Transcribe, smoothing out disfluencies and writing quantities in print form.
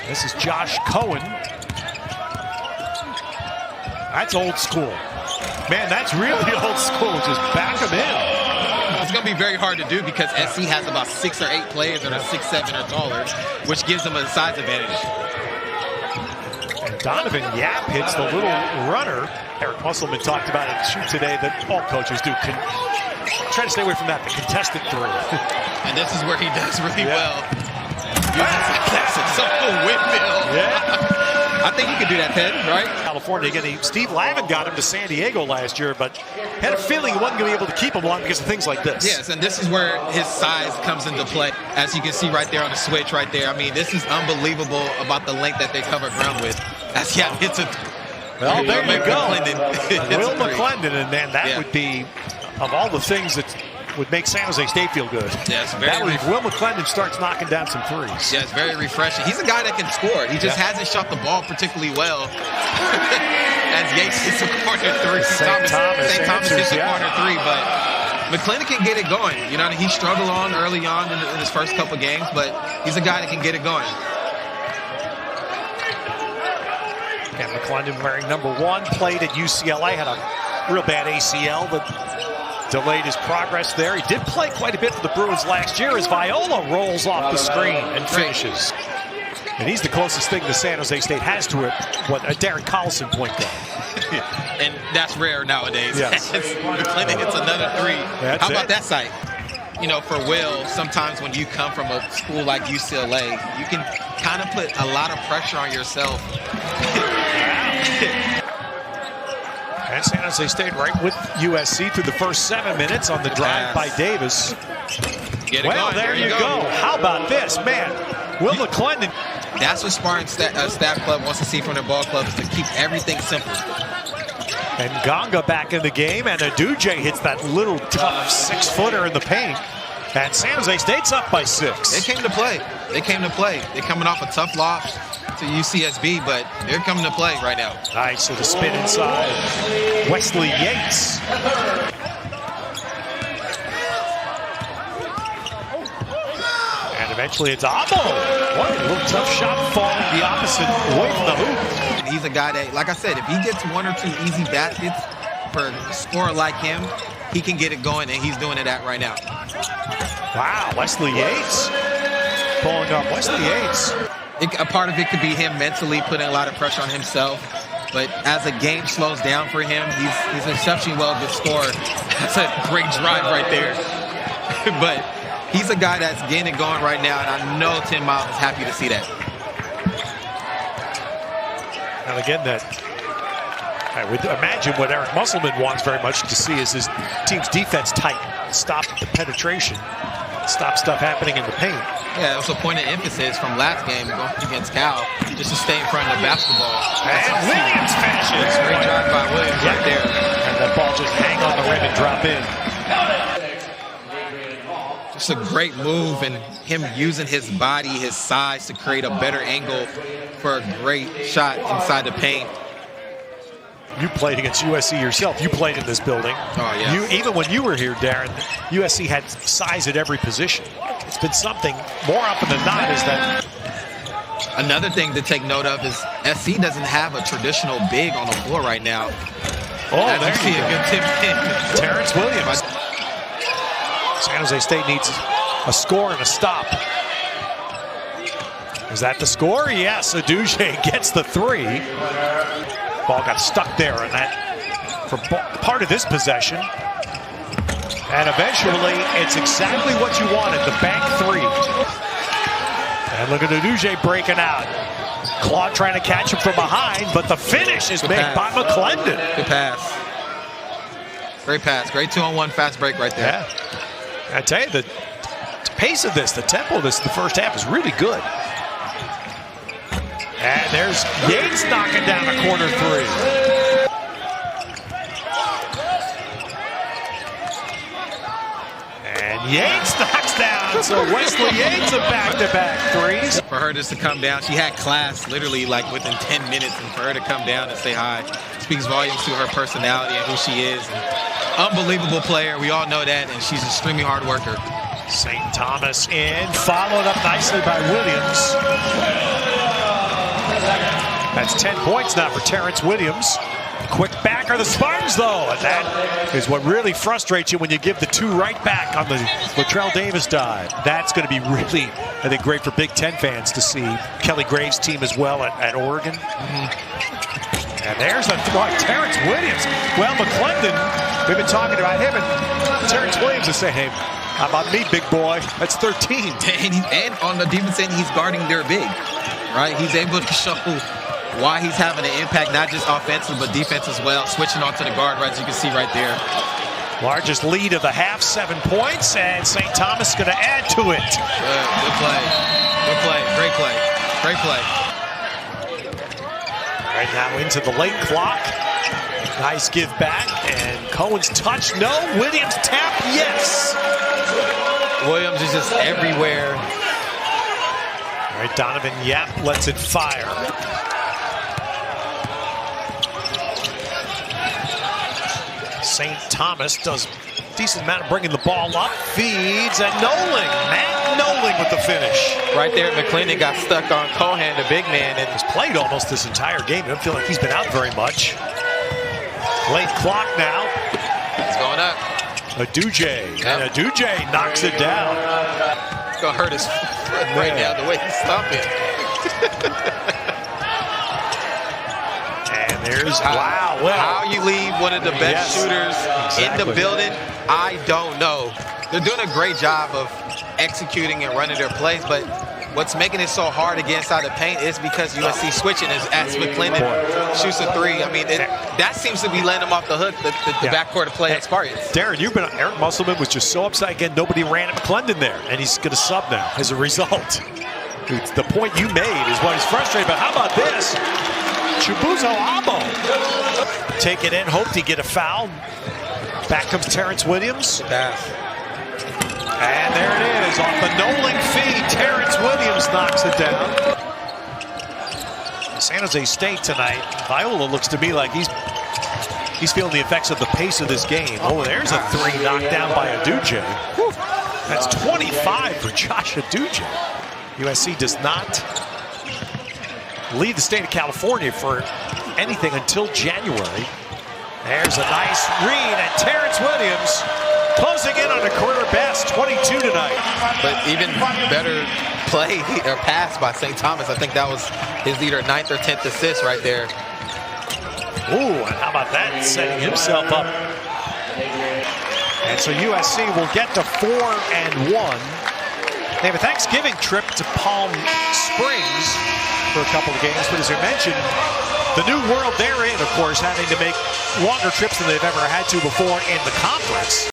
This is Josh Cohen. That's old school. Man, that's really old school. Just back him in. It's going to be very hard to do because SC has about 6 or 8 players that are 6'7" or taller, which gives them a size advantage. And Donovan Yap hits the little runner. Eric Musselman talked about it shoot today that all coaches do. Try to stay away from that, the contested three. And this is where he does really well. That's a windmill. Yeah. I think he could do that, Ted, right? California again. Steve Lavin got him to San Diego last year, but had a feeling he wasn't going to be able to keep him long because of things like this. Yes, and this is where his size comes into play. As you can see right there on the switch right there. I mean, this is unbelievable about the length that they cover ground with. As Yap hits it. Well, there you go. Will McClendon, McClendon, and man, that would be, of all the things that would make San Jose State feel good. Yes, if Will McClendon starts knocking down some threes. Yes, very refreshing. He's a guy that can score. He just hasn't shot the ball particularly well. As Yates hits a corner three. St. Thomas hits a corner three, but McClendon can get it going. You know, he struggled early on in his first couple games, but he's a guy that can get it going. And McClendon wearing #1, played at UCLA, had a real bad ACL, but delayed his progress there. He did play quite a bit for the Bruins last year as Viola rolls off the screen and finishes. And he's the closest thing the San Jose State has to it, a Darren Collison point guard. And that's rare nowadays. Yes. McClendon hits another three. That's How about that sight? You know, for Will, sometimes when you come from a school like UCLA, you can kind of put a lot of pressure on yourself. And San Jose State right with USC through the first 7 minutes on the drive by Davis. Well, there you go. How about this, man? Will McClendon. That's what Spartan Staff Club wants to see from their ball club, is to keep everything simple. And Ganga back in the game, and Aduje hits that little tough 6-footer in the paint. And San Jose State's up by 6. They came to play. They came to play. They're coming off a tough loss to UCSB, but they're coming to play right now. Nice, so the spin inside. Wesley Yates. And eventually it's Abo. What a little tough shot falling the opposite way from the hoop. He's a guy that, like I said, if he gets 1 or 2 easy baskets for a scorer like him, he can get it going, and he's doing it right now. Wow, Wesley Yates pulling up. Wesley Yates. A part of it could be him mentally putting a lot of pressure on himself, but as the game slows down for him, he's an exceptionally good scorer. That's a great drive right there. But he's a guy that's getting it going right now, and I know Tim Miles is happy to see that. And again, I would imagine what Eric Musselman wants very much to see is his team's defense tight. Stop the penetration. Stop stuff happening in the paint. Yeah, it was a point of emphasis from last game going against Cal, just to stay in front of the basketball. And Williams finishes. Great drive by Williams right there. And that ball just hang on the rim and drop in. Just a great move, and him using his body, his size to create a better angle for a great shot inside the paint. You played against USC yourself. You played in this building. Oh, yeah. Even when you were here, Darren, USC had size at every position. It's been something more often than not is that. Another thing to take note of is SC doesn't have a traditional big on the floor right now. Oh, there you see go. A good tip in. Terrence Williams. San Jose State needs a score and a stop. Is that the score? Yes, Aduje gets the 3. Ball got stuck there, and that for part of this possession. And eventually, it's exactly what you wanted, the bank 3. And look at Aduje breaking out. Claude trying to catch him from behind, but the finish is made by McClendon. Good pass. Great pass. Great 2-on-1 fast break right there. Yeah. I tell you, the pace of this, the tempo of this, the first half is really good. And there's Yates knocking down a corner 3. And Yates knocks down. So Wesley Yates a back-to-back 3s. For her just to come down, she had class literally like within 10 minutes, and for her to come down and say hi speaks volumes to her personality and who she is. And unbelievable player, we all know that, and she's an extremely hard worker. St. Thomas in, followed up nicely by Williams. That's 10 points now for Terrence Williams. Quick back are the Spartans, though, and that is what really frustrates you when you give the two right back on the Latrell Davis dive. That's going to be really, I think, great for Big Ten fans to see Kelly Graves' team as well at Oregon. And there's a throw, Terrence Williams. Well, McClendon, we've been talking about him, and Terrence Williams is saying, hey, how about me, big boy? That's 13. And on the defense end, he's guarding their big, right? He's able to show why he's having an impact, not just offensive, but defense as well. Switching onto the guard, right, as you can see right there. Largest lead of the half, 7 points, and St. Thomas going to add to it. Good play. Good play. Great play. Great play. Right now into the late clock. Nice give back, and Cohen's touch, no. Williams tap, yes. Williams is just everywhere. All right, Donovan Yap lets it fire. St. Thomas does a decent amount of bringing the ball up, feeds, and Noling, Matt Noling with the finish. Right there, McClendon got stuck on Cohen, the big man, and has played almost this entire game. I don't feel like he's been out very much. Late clock now. It's going up. Aduje, and Aduje knocks it down. It's going to hurt his foot right now, the way he's stomping. And there's, wow. Well, how you leave one of the best shooters in the building, I don't know. They're doing a great job of executing and running their plays, but what's making it so hard to get inside the paint is because USC switching as McClendon shoots a three. I mean, that seems to be letting them off the hook, the backcourt of play at Spartans. Darren, Eric Musselman was just so upset again. Nobody ran at McClendon there, and he's going to sub now as a result. The point you made is what he's frustrated about. How about this? Chibuzo Amo. Take it in, hoped he'd get a foul. Back comes Terrence Williams. And there it is, off the Noling feed, Terrence Williams knocks it down. San Jose State tonight, Viola looks to me like he's feeling the effects of the pace of this game. Oh, there's a three knocked down by Aduje. That's 25 for Josh Aduje. USC does not leave the state of California for anything until January. There's a nice read, and Terrence Williams closing in on a career best, 22 tonight. But even better play or pass by St. Thomas. I think that was his either 9th or 10th assist right there. Ooh, and how about that? Setting himself up. And so USC will get to 4-1. They have a Thanksgiving trip to Palm Springs for a couple of games, but as I mentioned, the new world they're in, of course, having to make longer trips than they've ever had to before in the conference.